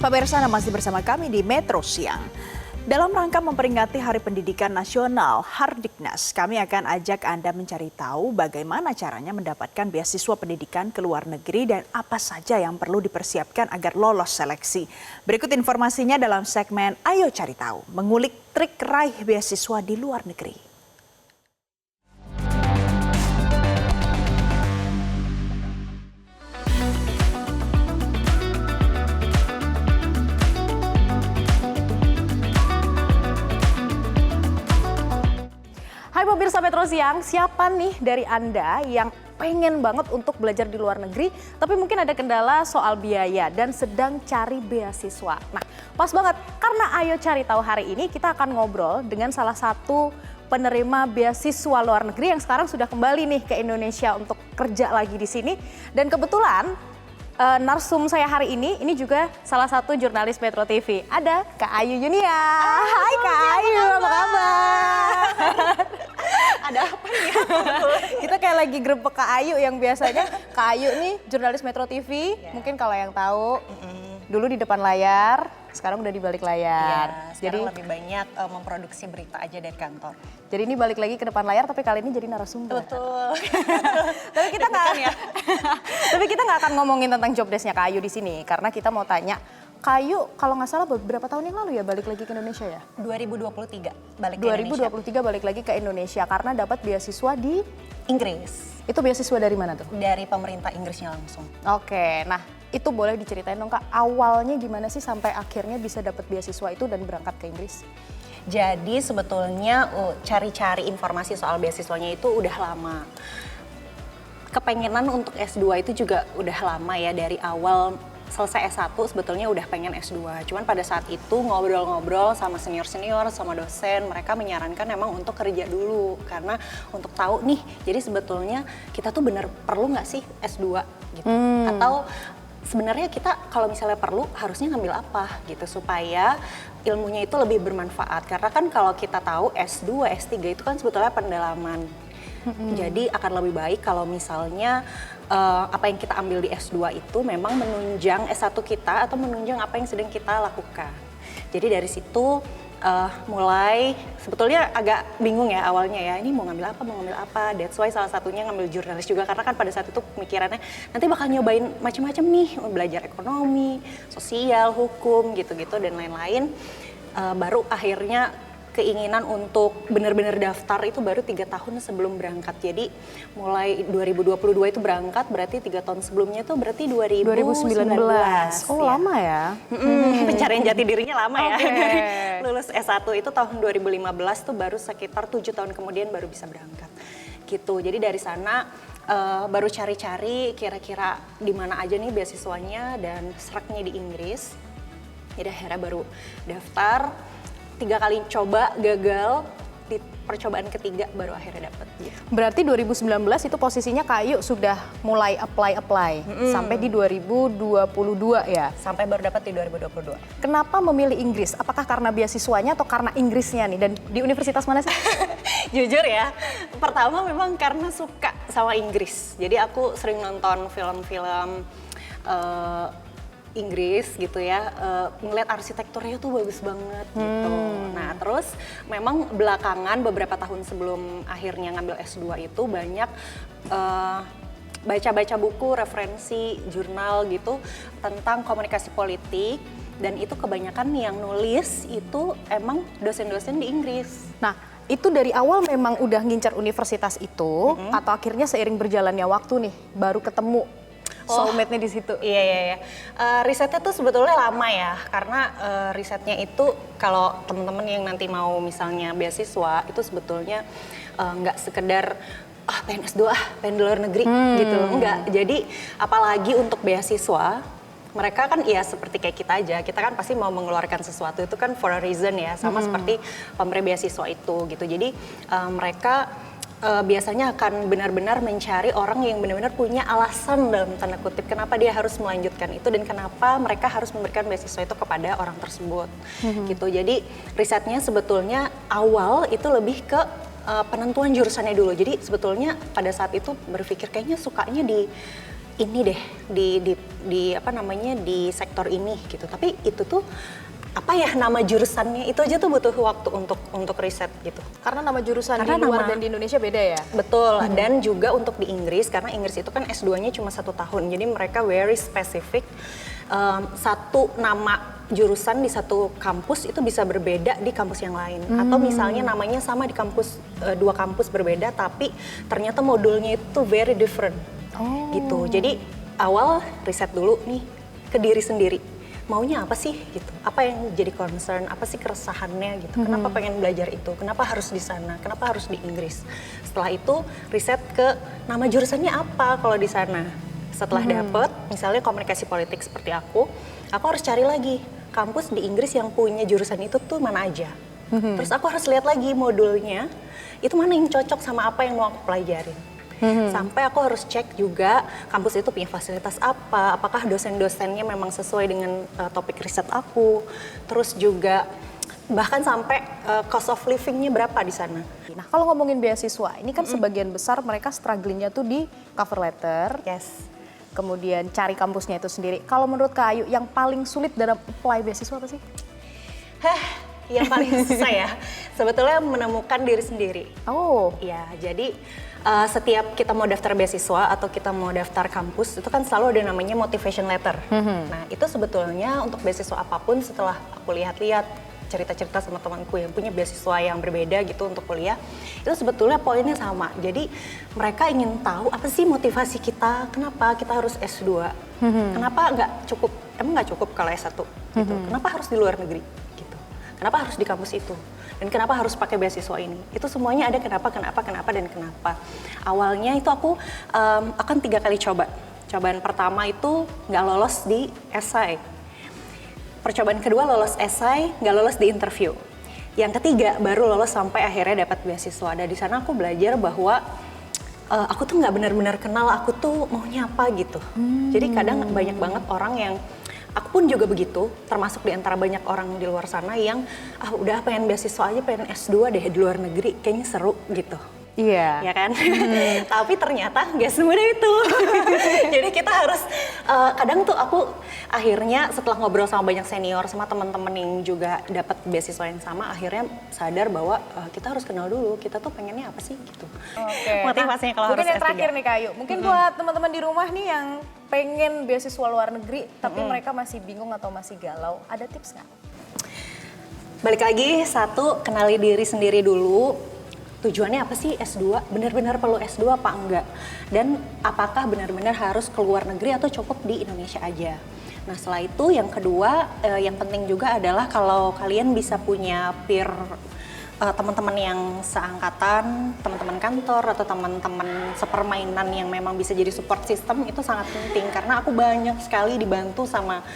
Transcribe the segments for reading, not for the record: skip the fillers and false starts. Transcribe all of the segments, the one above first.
Pemirsa, Anda masih bersama kami di Metro Siang. Dalam rangka memperingati Hari Pendidikan Nasional Hardiknas, kami akan ajak Anda mencari tahu bagaimana caranya mendapatkan beasiswa pendidikan ke luar negeri dan apa saja yang perlu dipersiapkan agar lolos seleksi. Berikut informasinya dalam segmen Ayo Cari Tahu, mengulik trik raih beasiswa di luar negeri. Hai pemirsa Metro Siang, siapa nih dari Anda yang pengen banget untuk belajar di luar negeri, tapi mungkin ada kendala soal biaya dan sedang cari beasiswa? Nah, pas banget karena Ayo Cari Tahu hari ini kita akan ngobrol dengan salah satu penerima beasiswa luar negeri yang sekarang sudah kembali nih ke Indonesia untuk kerja lagi di sini. Dan kebetulan narsum saya hari ini juga salah satu jurnalis Metro TV. Ada Kak Ayu Yunia. Hai Kak Ayu, apa kabar? Ada apa nih? Kita kayak lagi grebek Kak Ayu yang biasanya Kak Ayu nih jurnalis Metro TV. Mungkin kalau yang tahu dulu di depan layar, sekarang udah di balik layar. Sekarang lebih banyak memproduksi berita aja dari kantor. Jadi ini balik lagi ke depan layar, tapi kali ini jadi narasumber. Betul. Tapi kita nggak tapi kita nggak akan ngomongin tentang job desk-nya Kak Ayu di sini, karena kita mau tanya Kak Ayu, kalau nggak salah beberapa tahun yang lalu ya balik lagi ke Indonesia ya? 2023 balik ke Indonesia. 2023 balik lagi ke Indonesia karena dapat beasiswa di Inggris. Itu beasiswa dari mana tuh? Dari pemerintah Inggrisnya langsung. Oke, nah itu boleh diceritain dong Kak, awalnya gimana sih sampai akhirnya bisa dapat beasiswa itu dan berangkat ke Inggris? Jadi sebetulnya cari-cari informasi soal beasiswanya itu udah lama. Kepengenan untuk S2 itu juga udah lama ya, dari awal selesai S1 sebetulnya udah pengen S2. Cuman pada saat itu ngobrol-ngobrol sama senior-senior, sama dosen, mereka menyarankan memang untuk kerja dulu. Karena untuk tahu nih, jadi sebetulnya kita tuh bener perlu nggak sih S2 gitu. Atau sebenarnya kita kalau misalnya perlu harusnya ngambil apa gitu supaya ilmunya itu lebih bermanfaat. Karena kan kalau kita tahu S2, S3 itu kan sebetulnya pendalaman. Jadi akan lebih baik kalau misalnya apa yang kita ambil di S2 itu memang menunjang S1 kita atau menunjang apa yang sedang kita lakukan. Jadi dari situ mulai sebetulnya agak bingung ya awalnya ya, ini mau ngambil apa, that's why salah satunya ngambil jurnalis juga karena kan pada saat itu pemikirannya nanti bakal nyobain macam-macam nih, belajar ekonomi, sosial, hukum gitu-gitu dan lain-lain. Baru akhirnya keinginan untuk benar-benar daftar itu baru 3 tahun sebelum berangkat. Jadi mulai 2022 itu berangkat, berarti 3 tahun sebelumnya itu berarti 2019. Oh ya. Lama ya? Pencarian jati dirinya lama ya. Dari lulus S1 itu tahun 2015 tuh baru sekitar 7 tahun kemudian baru bisa berangkat. Gitu, jadi dari sana baru cari-cari kira-kira di mana aja nih beasiswanya dan seraknya di Inggris. Jadi akhirnya baru daftar. 3 kali coba gagal, di percobaan ketiga baru akhirnya dapet. Berarti 2019 itu posisinya Kak Ayu sudah mulai apply sampai di 2022 ya? Sampai baru dapat di 2022. Kenapa memilih Inggris? Apakah karena beasiswanya atau karena Inggrisnya nih? Dan di universitas mana sih? Jujur ya, pertama memang karena suka sama Inggris. Jadi aku sering nonton film-film Inggris gitu ya, ngeliat arsitekturnya tuh bagus banget gitu. Nah terus memang belakangan beberapa tahun sebelum akhirnya ngambil S2 itu banyak baca-baca buku, referensi, jurnal gitu tentang komunikasi politik. Dan itu kebanyakan yang nulis itu emang dosen-dosen di Inggris. Nah itu dari awal memang udah ngincar universitas itu atau akhirnya seiring berjalannya waktu nih baru ketemu soulmate-nya di situ? Iya. Risetnya tuh sebetulnya lama ya, karena risetnya itu kalau teman-teman yang nanti mau misalnya beasiswa itu sebetulnya nggak sekedar pengen S2, pengen di luar negeri gitu, enggak. Jadi apalagi untuk beasiswa, mereka kan ya seperti kayak kita aja, kita kan pasti mau mengeluarkan sesuatu itu kan for a reason ya, sama seperti pemberi beasiswa itu gitu. Jadi mereka biasanya akan benar-benar mencari orang yang benar-benar punya alasan dalam tanda kutip kenapa dia harus melanjutkan itu dan kenapa mereka harus memberikan beasiswa itu kepada orang tersebut gitu. Jadi risetnya sebetulnya awal itu lebih ke penentuan jurusannya dulu. Jadi sebetulnya pada saat itu berpikir kayaknya sukanya di ini deh, di di apa namanya di sektor ini gitu. Tapi itu tuh apa ya nama jurusannya itu aja tuh butuh waktu untuk riset gitu. Karena nama jurusan Karena di luar nama- dan di Indonesia beda ya? Betul, dan juga untuk di Inggris, karena Inggris itu kan S2-nya cuma 1 tahun, jadi mereka very specific. Satu nama jurusan di satu kampus itu bisa berbeda di kampus yang lain. Atau misalnya namanya sama di kampus, 2 kampus berbeda, tapi ternyata modulnya itu very different. Gitu, jadi awal riset dulu nih ke diri sendiri. Maunya apa sih gitu, apa yang jadi concern, apa sih keresahannya gitu, kenapa pengen belajar itu, kenapa harus di sana, kenapa harus di Inggris. Setelah itu riset ke nama jurusannya apa kalau di sana. Setelah dapet, misalnya komunikasi politik seperti aku harus cari lagi kampus di Inggris yang punya jurusan itu tuh mana aja. Terus aku harus lihat lagi modulnya, itu mana yang cocok sama apa yang mau aku pelajarin. Sampai aku harus cek juga kampus itu punya fasilitas apa, apakah dosen-dosennya memang sesuai dengan topik riset aku, terus juga bahkan sampai cost of living-nya berapa di sana. Nah, kalau ngomongin beasiswa, ini kan sebagian besar mereka strugglingnya tuh di cover letter, Yes. kemudian cari kampusnya itu sendiri. Kalau menurut Kak Ayu, yang paling sulit dalam apply beasiswa apa sih? Yang paling susah ya, sebetulnya menemukan diri sendiri. Oh, Ya, jadi setiap kita mau daftar beasiswa atau kita mau daftar kampus itu kan selalu ada namanya motivation letter. Nah, itu sebetulnya untuk beasiswa apapun setelah aku lihat-lihat cerita-cerita sama temanku yang punya beasiswa yang berbeda gitu untuk kuliah, itu sebetulnya poinnya sama. Jadi mereka ingin tahu apa sih motivasi kita, kenapa kita harus S2, kenapa emang nggak cukup kalau S1 gitu, kenapa harus di luar negeri gitu, kenapa harus di kampus itu. Dan kenapa harus pakai beasiswa ini? Itu semuanya ada kenapa, dan kenapa. Awalnya itu aku akan 3 kali coba. Cobaan pertama itu nggak lolos di esai. Percobaan kedua lolos esai, nggak lolos di interview. Yang ketiga baru lolos sampai akhirnya dapat beasiswa. Dan di sana aku belajar bahwa aku tuh nggak benar-benar kenal aku tuh maunya apa gitu. Jadi kadang banyak banget orang yang aku pun juga begitu, termasuk di antara banyak orang di luar sana yang udah pengen beasiswa aja, pengen S2 deh di luar negeri, kayaknya seru gitu. iya. Ya kan? Tapi ternyata nggak semudah itu. Jadi kita harus, kadang tuh aku akhirnya setelah ngobrol sama banyak senior, sama teman-teman yang juga dapat beasiswa yang sama, akhirnya sadar bahwa kita harus kenal dulu, kita tuh pengennya apa sih gitu. Oke. Motivasinya kalau mungkin harus yang S3. terakhir nih Kak Ayu, mungkin buat teman-teman di rumah nih yang pengen beasiswa luar negeri, tapi mereka masih bingung atau masih galau, ada tips nggak? Balik lagi, satu, kenali diri sendiri dulu. Tujuannya apa sih S2? Benar-benar perlu S2 apa enggak? Dan apakah benar-benar harus ke luar negeri atau cukup di Indonesia aja? Nah, setelah itu yang kedua, yang penting juga adalah kalau kalian bisa punya peer, teman-teman yang seangkatan, teman-teman kantor atau teman-teman sepermainan yang memang bisa jadi support system, itu sangat penting. Karena aku banyak sekali dibantu sama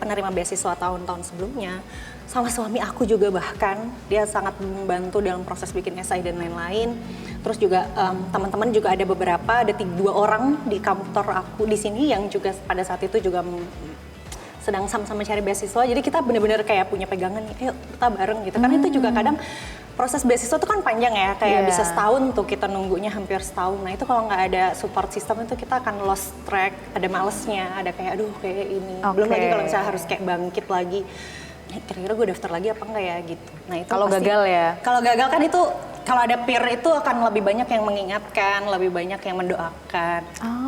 penerima beasiswa tahun-tahun sebelumnya, sama suami aku juga, bahkan dia sangat membantu dalam proses bikin esai dan lain-lain. Terus juga teman-teman juga ada beberapa, ada 2 orang di kantor aku di sini yang juga pada saat itu juga sedang sama-sama cari beasiswa. Jadi kita benar-benar kayak punya pegangan nih, ayo kita bareng gitu. Karena itu juga kadang proses beasiswa itu kan panjang ya, kayak bisa setahun tuh kita nunggunya, hampir setahun. Nah itu kalau nggak ada support system itu kita akan lost track, ada malesnya, ada kayak aduh kayak ini. Belum lagi kalau misalnya harus kayak bangkit lagi, kira-kira gue daftar lagi apa enggak ya gitu. Nah itu Kalau pasti- gagal ya? Kalau gagal kan itu, kalau ada peer itu akan lebih banyak yang mengingatkan, lebih banyak yang mendoakan,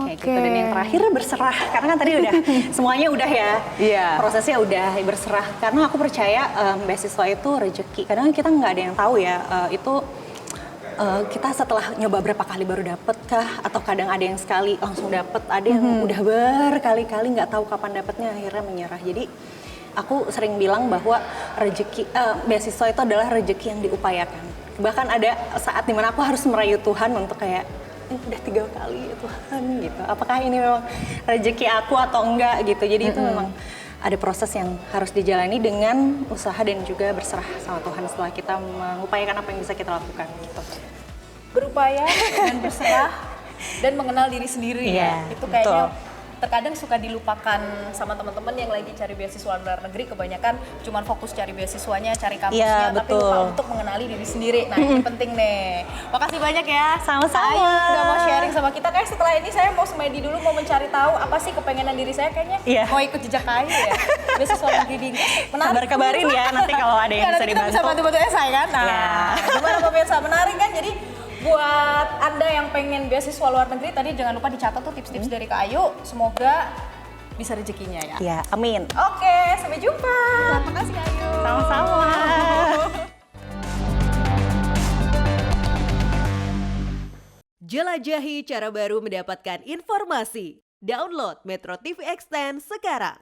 kayak gitu. Dan yang terakhir berserah, karena kan tadi udah semuanya udah ya, Iya. prosesnya udah berserah. Karena aku percaya beasiswa itu rezeki. Kadang kita nggak ada yang tahu ya, itu kita setelah nyoba berapa kali baru dapet kah, atau kadang ada yang sekali langsung dapet, ada yang udah berkali-kali nggak tahu kapan dapetnya, akhirnya menyerah. Jadi aku sering bilang bahwa beasiswa itu adalah rezeki yang diupayakan. Bahkan ada saat dimana aku harus merayu Tuhan untuk kayak, udah 3 kali ya Tuhan gitu. Apakah ini memang rezeki aku atau enggak gitu. Jadi itu memang ada proses yang harus dijalani dengan usaha dan juga berserah sama Tuhan setelah kita mengupayakan apa yang bisa kita lakukan gitu. Berupaya dan berserah dan mengenal diri sendiri Iya, ya. Itu kayaknya betul. terkadang suka dilupakan sama teman-teman yang lagi cari beasiswa luar negeri, kebanyakan cuman fokus cari beasiswanya, cari kampusnya, Iya, tapi betul. lupa untuk mengenali diri sendiri. Nah, ini penting nih. Makasih banyak ya. Sama-sama. Ayu udah mau sharing sama kita. Kayak setelah ini saya mau semedi dulu, mau mencari tahu apa sih kepengenan diri saya, kayaknya Iya. mau ikut jejak Ayu ya. Beasiswa luar negeri di Inggris. Menarik. Kabar-kabarin ya nanti kalau ada yang Iya, bisa nanti kita bisa dibantu. bantu-bantu esai kan. Nah, Iya. gimana pemirsa, menarik kan? Jadi buat Anda yang pengen beasiswa luar negeri, tadi jangan lupa dicatat tuh tips-tips dari Kak Ayu. Semoga bisa rezekinya ya. Ya, amin. Oke, sampai jumpa. Terima kasih Kak Ayu. Sama-sama. Jelajahi cara baru mendapatkan informasi. Download Metro TV Extend sekarang.